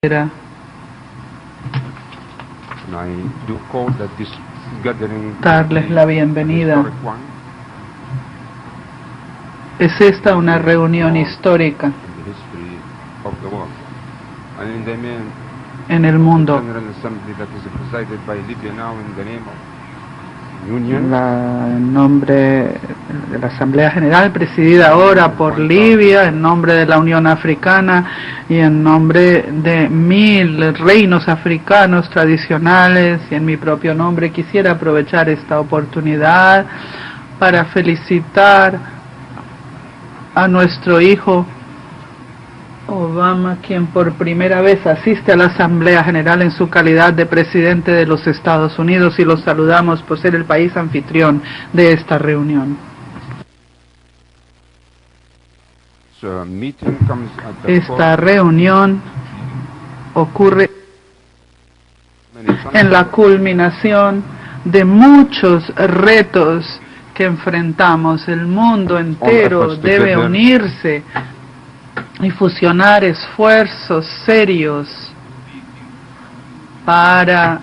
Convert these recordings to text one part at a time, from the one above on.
Era darles la bienvenida. Es esta una reunión histórica en el mundo. En nombre de la Asamblea General presidida ahora por Libia, en nombre de la Unión Africana y en nombre de 1000 reinos africanos tradicionales y en mi propio nombre, quisiera aprovechar esta oportunidad para felicitar a nuestro hijo Obama, quien por primera vez asiste a la Asamblea General en su calidad de presidente de los Estados Unidos, y los saludamos por ser el país anfitrión de esta reunión. Esta reunión ocurre en la culminación de muchos retos que enfrentamos. El mundo entero debe unirse y fusionar esfuerzos serios para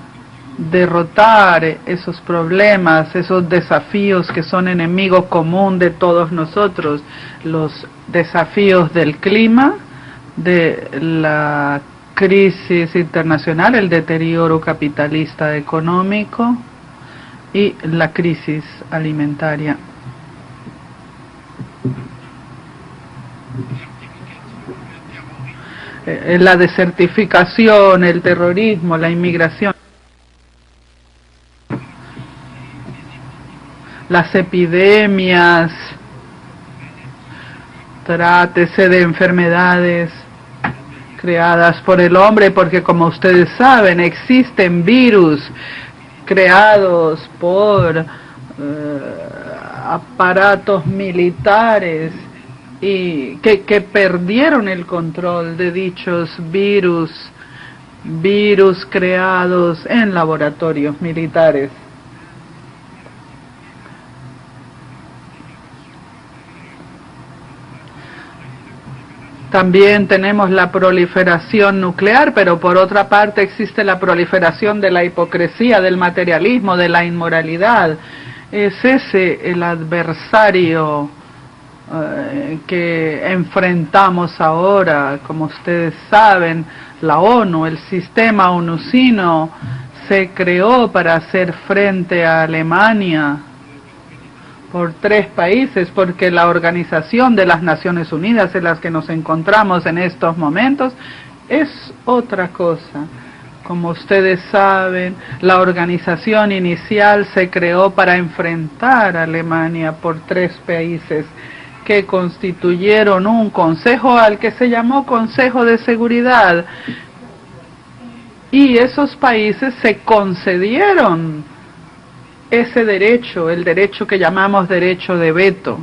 derrotar esos problemas, esos desafíos que son enemigo común de todos nosotros, los desafíos del clima, de la crisis internacional, el deterioro capitalista económico y la crisis alimentaria. La desertificación, el terrorismo, la inmigración, las epidemias, trátese de enfermedades creadas por el hombre, porque como ustedes saben, existen virus creados por aparatos militares y que perdieron el control de dichos virus creados en laboratorios militares. También tenemos la proliferación nuclear, pero por otra parte existe la proliferación de la hipocresía, del materialismo, de la inmoralidad. Es ese el adversario que enfrentamos ahora. Como ustedes saben, la ONU, el sistema onusino, se creó para hacer frente a Alemania por 3 países, porque la Organización de las Naciones Unidas en las que nos encontramos en estos momentos es otra cosa. Como ustedes saben, la organización inicial se creó para enfrentar a Alemania por 3 países que constituyeron un consejo al que se llamó Consejo de Seguridad, y esos países se concedieron ese derecho, el derecho que llamamos derecho de veto.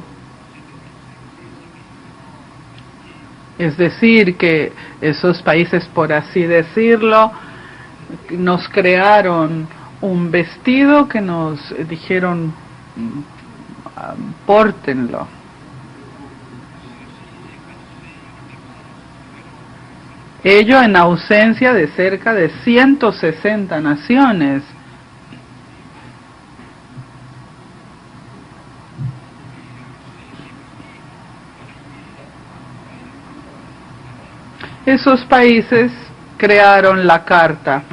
Es decir, que esos países, por así decirlo, nos crearon un vestido que nos dijeron, pórtenlo. Ello en ausencia de cerca de 160 naciones. Esos países crearon la carta.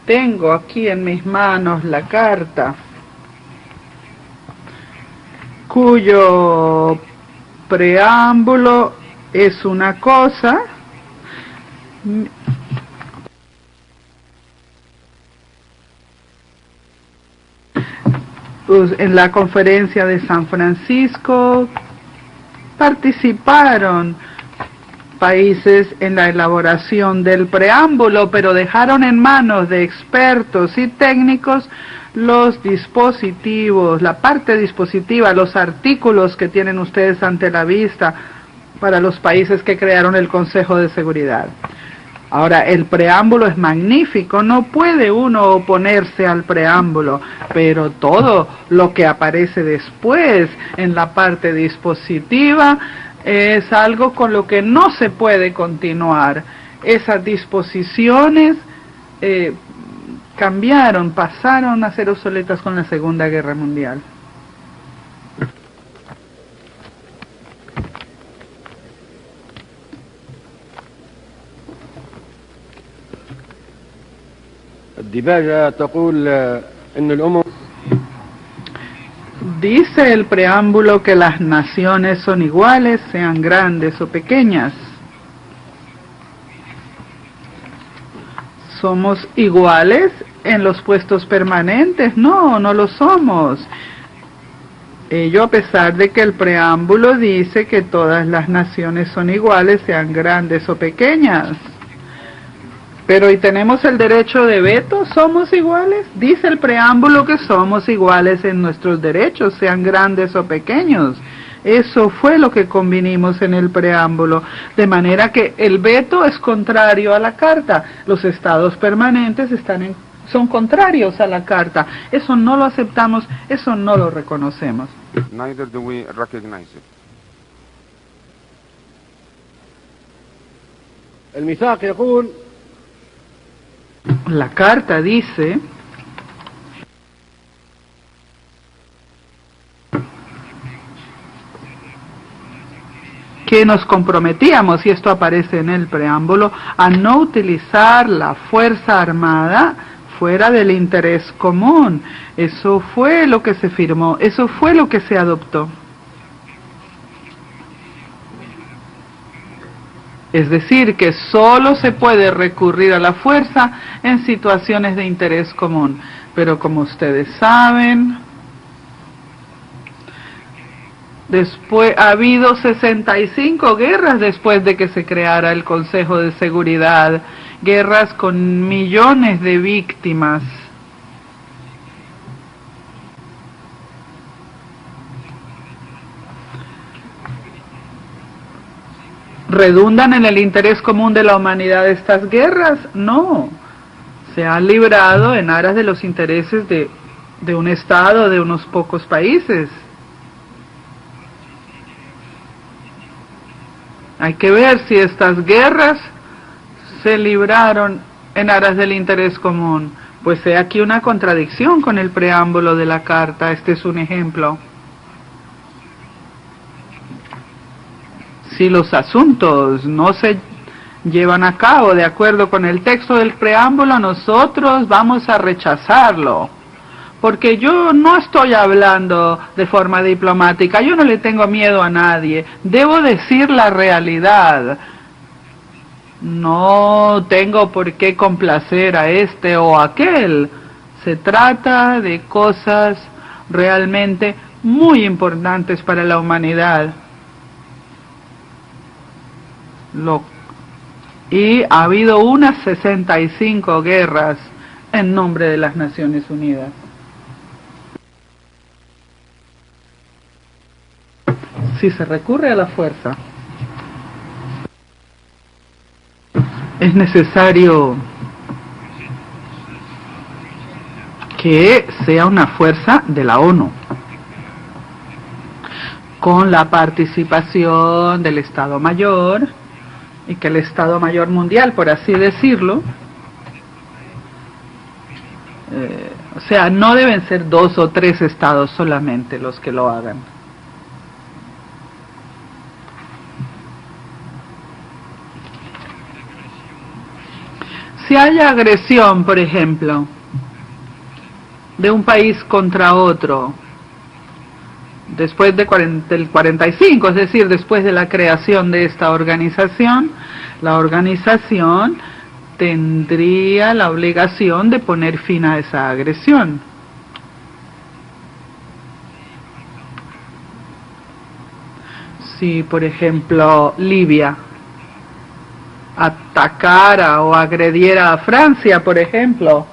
Tengo aquí en mis manos la carta, cuyo preámbulo es una cosa. En la conferencia de San Francisco participaron países en la elaboración del preámbulo, pero dejaron en manos de expertos y técnicos los dispositivos, la parte dispositiva, los artículos que tienen ustedes ante la vista para los países que crearon el Consejo de Seguridad. Ahora, el preámbulo es magnífico, no puede uno oponerse al preámbulo, pero todo lo que aparece después en la parte dispositiva es algo con lo que no se puede continuar. esas disposiciones cambiaron, pasaron a ser obsoletas con la Segunda Guerra Mundial. الديباجة تقول إن الأمم. Dice el preámbulo que las naciones son iguales, sean grandes o pequeñas. ¿Somos iguales en los puestos permanentes? No, no lo somos. Ello a pesar de que el preámbulo dice que todas las naciones son iguales, sean grandes o pequeñas. Pero ¿y tenemos el derecho de veto? ¿Somos iguales? Dice el preámbulo que somos iguales en nuestros derechos, sean grandes o pequeños. Eso fue lo que convinimos en el preámbulo, de manera que el veto es contrario a la Carta. Los estados permanentes son contrarios a la Carta. Eso no lo aceptamos, eso no lo reconocemos. Neither do we recognize it. الميثاق يقول. La Carta dice que nos comprometíamos, y esto aparece en el preámbulo, a no utilizar la fuerza armada fuera del interés común. Eso fue lo que se firmó, eso fue lo que se adoptó. Es decir, que solo se puede recurrir a la fuerza en situaciones de interés común. Pero como ustedes saben, después ha habido 65 guerras después de que se creara el Consejo de Seguridad, guerras con millones de víctimas. ¿Redundan en el interés común de la humanidad estas guerras? No. Se han librado en aras de los intereses de un Estado, de unos pocos países. Hay que ver si estas guerras se libraron en aras del interés común. Pues he aquí una contradicción con el preámbulo de la Carta. Este es un ejemplo. Si los asuntos no se llevan a cabo de acuerdo con el texto del preámbulo, nosotros vamos a rechazarlo. Porque yo no estoy hablando de forma diplomática, yo no le tengo miedo a nadie, debo decir la realidad. No tengo por qué complacer a este o aquel. Se trata de cosas realmente muy importantes para la humanidad. Y ha habido unas 65 guerras en nombre de las Naciones Unidas. Si se recurre a la fuerza, es necesario que sea una fuerza de la ONU, con la participación del Estado Mayor, y que el Estado Mayor Mundial, por así decirlo, o sea, no deben ser 2 o 3 estados solamente los que lo hagan. Si hay agresión, por ejemplo, de un país contra otro, después del 45, es decir, después de la creación de esta organización, la organización tendría la obligación de poner fin a esa agresión. Si, por ejemplo, Libia atacara o agrediera a Francia, por ejemplo,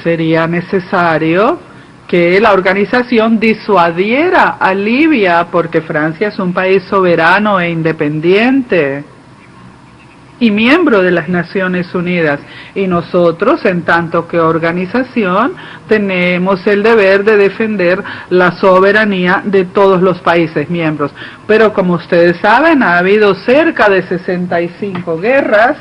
sería necesario que la organización disuadiera a Libia, porque Francia es un país soberano e independiente y miembro de las Naciones Unidas, y nosotros, en tanto que organización, tenemos el deber de defender la soberanía de todos los países miembros. Pero como ustedes saben, ha habido cerca de 65 guerras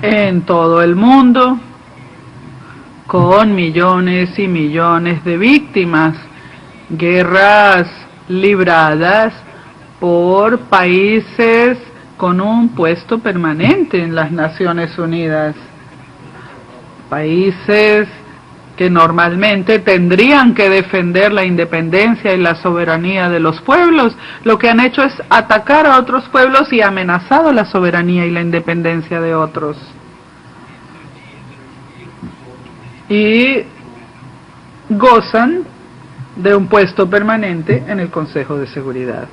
en todo el mundo, con millones y millones de víctimas, guerras libradas por países con un puesto permanente en las Naciones Unidas, países que normalmente tendrían que defender la independencia y la soberanía de los pueblos, lo que han hecho es atacar a otros pueblos y amenazado la soberanía y la independencia de otros. Y gozan de un puesto permanente en el Consejo de Seguridad.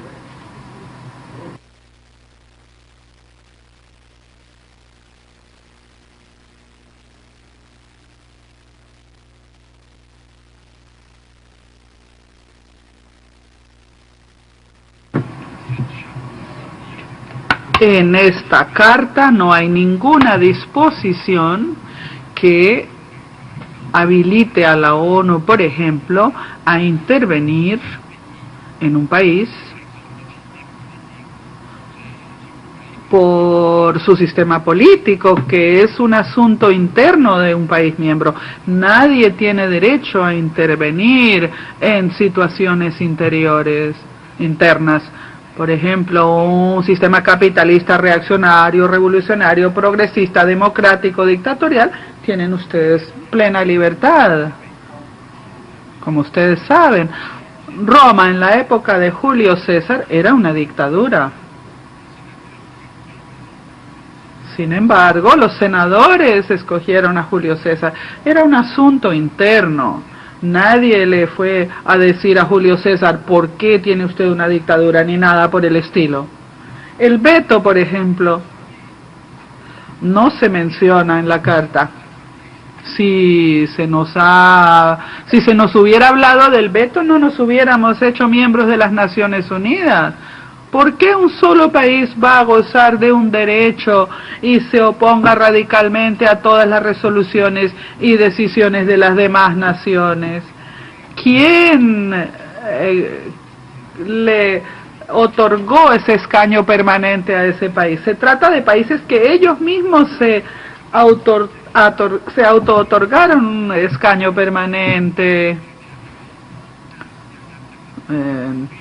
En esta carta no hay ninguna disposición que habilite a la ONU, por ejemplo, a intervenir en un país por su sistema político, que es un asunto interno de un país miembro. Nadie tiene derecho a intervenir en situaciones internas. Por ejemplo, un sistema capitalista, reaccionario, revolucionario, progresista, democrático, dictatorial, tienen ustedes plena libertad. Como ustedes saben, Roma en la época de Julio César era una dictadura. Sin embargo, los senadores escogieron a Julio César. Era un asunto interno. Nadie le fue a decir a Julio César, ¿por qué tiene usted una dictadura? Ni nada por el estilo. El veto, por ejemplo, no se menciona en la carta. Si se nos hubiera hablado del veto, no nos hubiéramos hecho miembros de las Naciones Unidas. ¿Por qué un solo país va a gozar de un derecho y se oponga radicalmente a todas las resoluciones y decisiones de las demás naciones? ¿Quién le otorgó ese escaño permanente a ese país? Se trata de países que ellos mismos se auto-otorgaron un escaño permanente.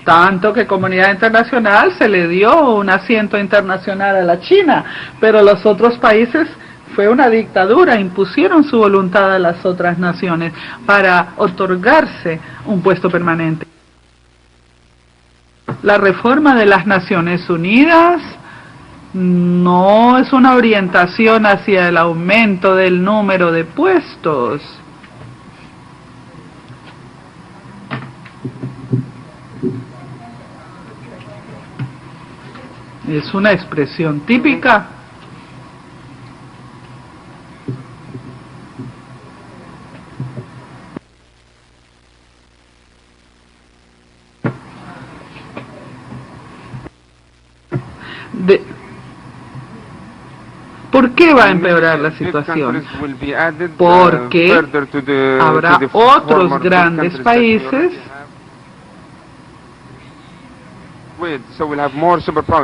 Tanto que comunidad internacional se le dio un asiento internacional a la China, pero los otros países fue una dictadura, impusieron su voluntad a las otras naciones para otorgarse un puesto permanente. La reforma de las Naciones Unidas no es una orientación hacia el aumento del número de puestos. Es una expresión típica de... ¿Por qué va a empeorar la situación? Porque habrá otros grandes países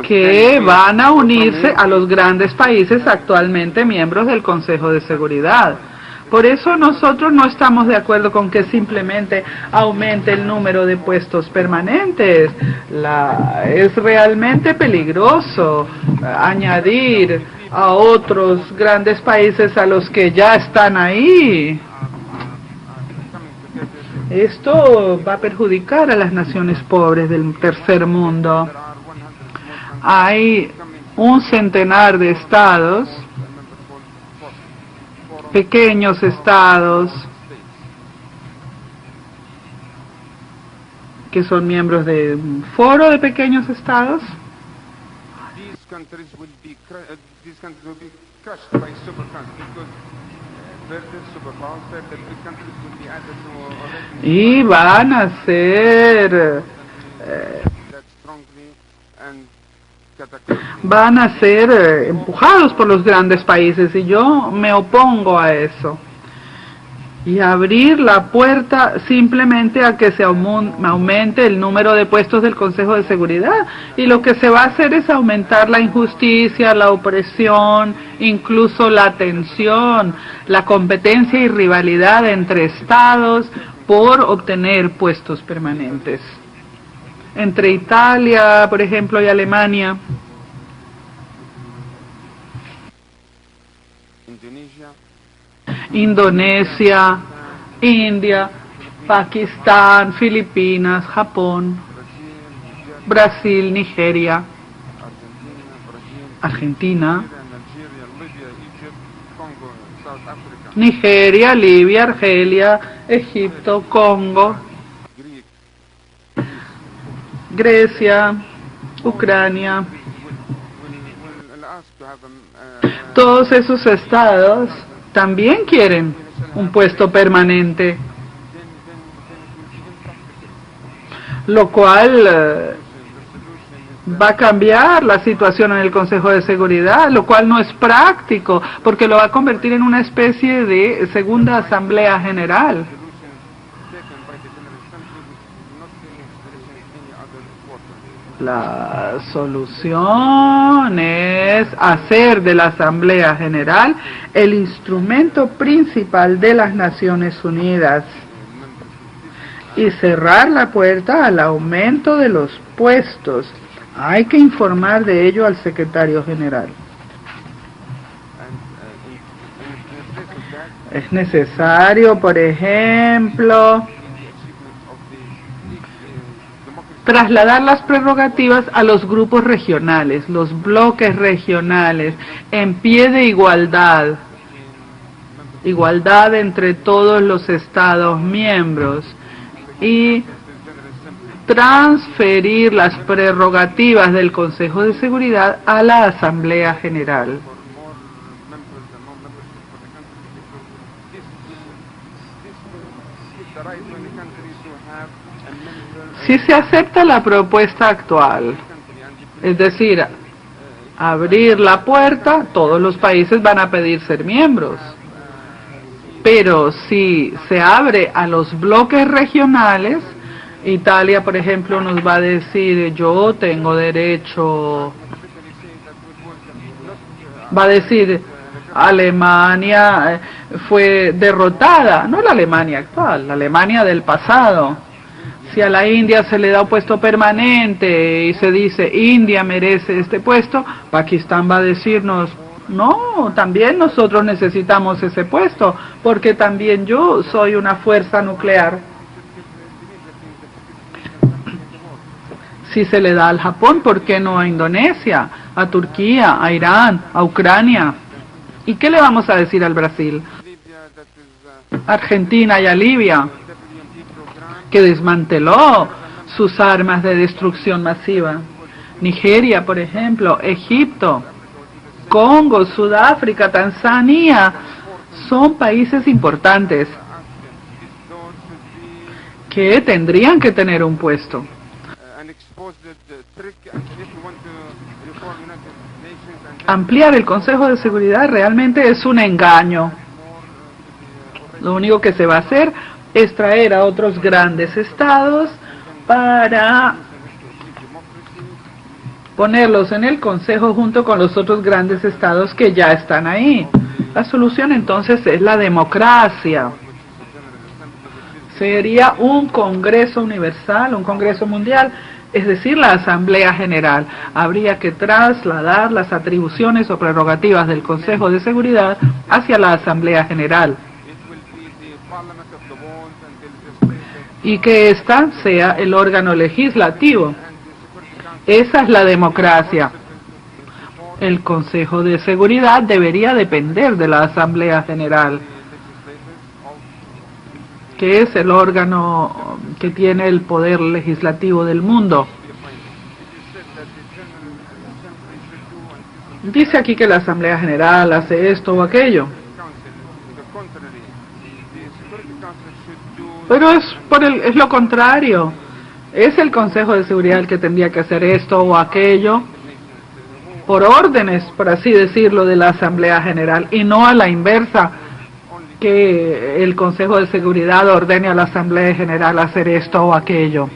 que van a unirse a los grandes países actualmente miembros del Consejo de Seguridad. Por eso nosotros no estamos de acuerdo con que simplemente aumente el número de puestos permanentes. Es realmente peligroso añadir a otros grandes países a los que ya están ahí. Esto va a perjudicar a las naciones pobres del tercer mundo. Hay 100 de estados, pequeños estados, que son miembros de un foro de pequeños estados. Y van a ser empujados por los grandes países, y yo me opongo a eso. y abrir la puerta simplemente a que se aumente el número de puestos del Consejo de Seguridad. Y lo que se va a hacer es aumentar la injusticia, la opresión, incluso la tensión, la competencia y rivalidad entre estados por obtener puestos permanentes. Entre Italia, por ejemplo, y Alemania. Indonesia, India, Pakistán, Filipinas, Japón, Brasil, Nigeria, Argentina, Nigeria, Libia, Argelia, Egipto, Congo, Grecia, Ucrania. Todos esos estados también quieren un puesto permanente, lo cual va a cambiar la situación en el Consejo de Seguridad, lo cual no es práctico, porque lo va a convertir en una especie de segunda Asamblea General. La solución es hacer de la Asamblea General el instrumento principal de las Naciones Unidas y cerrar la puerta al aumento de los puestos. Hay que informar de ello al secretario general. Es necesario, por ejemplo, trasladar las prerrogativas a los grupos regionales, los bloques regionales, en pie de igualdad, igualdad entre todos los Estados miembros, y transferir las prerrogativas del Consejo de Seguridad a la Asamblea General. Si se acepta la propuesta actual, es decir, abrir la puerta, todos los países van a pedir ser miembros. Pero si se abre a los bloques regionales, Italia, por ejemplo, nos va a decir, yo tengo derecho, va a decir, Alemania fue derrotada, no la Alemania actual, la Alemania del pasado. Si a la India se le da un puesto permanente y se dice India merece este puesto, Pakistán va a decirnos, no, también nosotros necesitamos ese puesto, porque también yo soy una fuerza nuclear. Si se le da al Japón, ¿por qué no a Indonesia, a Turquía, a Irán, a Ucrania? ¿Y qué le vamos a decir al Brasil? Argentina y a Libia, que desmanteló sus armas de destrucción masiva. Nigeria, por ejemplo, Egipto, Congo, Sudáfrica, Tanzania, son países importantes que tendrían que tener un puesto. Ampliar el Consejo de Seguridad realmente es un engaño. Lo único que se va a hacer es traer a otros grandes estados para ponerlos en el Consejo junto con los otros grandes estados que ya están ahí. La solución entonces es la democracia. Sería un Congreso universal, un Congreso mundial, es decir, la Asamblea General. Habría que trasladar las atribuciones o prerrogativas del Consejo de Seguridad hacia la Asamblea General. Y que ésta sea el órgano legislativo. Esa es la democracia. El Consejo de Seguridad debería depender de la Asamblea General, que es el órgano que tiene el poder legislativo del mundo. Dice aquí que la Asamblea General hace esto o aquello, pero es lo contrario. Es el Consejo de Seguridad el que tendría que hacer esto o aquello por órdenes, por así decirlo, de la Asamblea General, y no a la inversa, que el Consejo de Seguridad ordene a la Asamblea General hacer esto o aquello.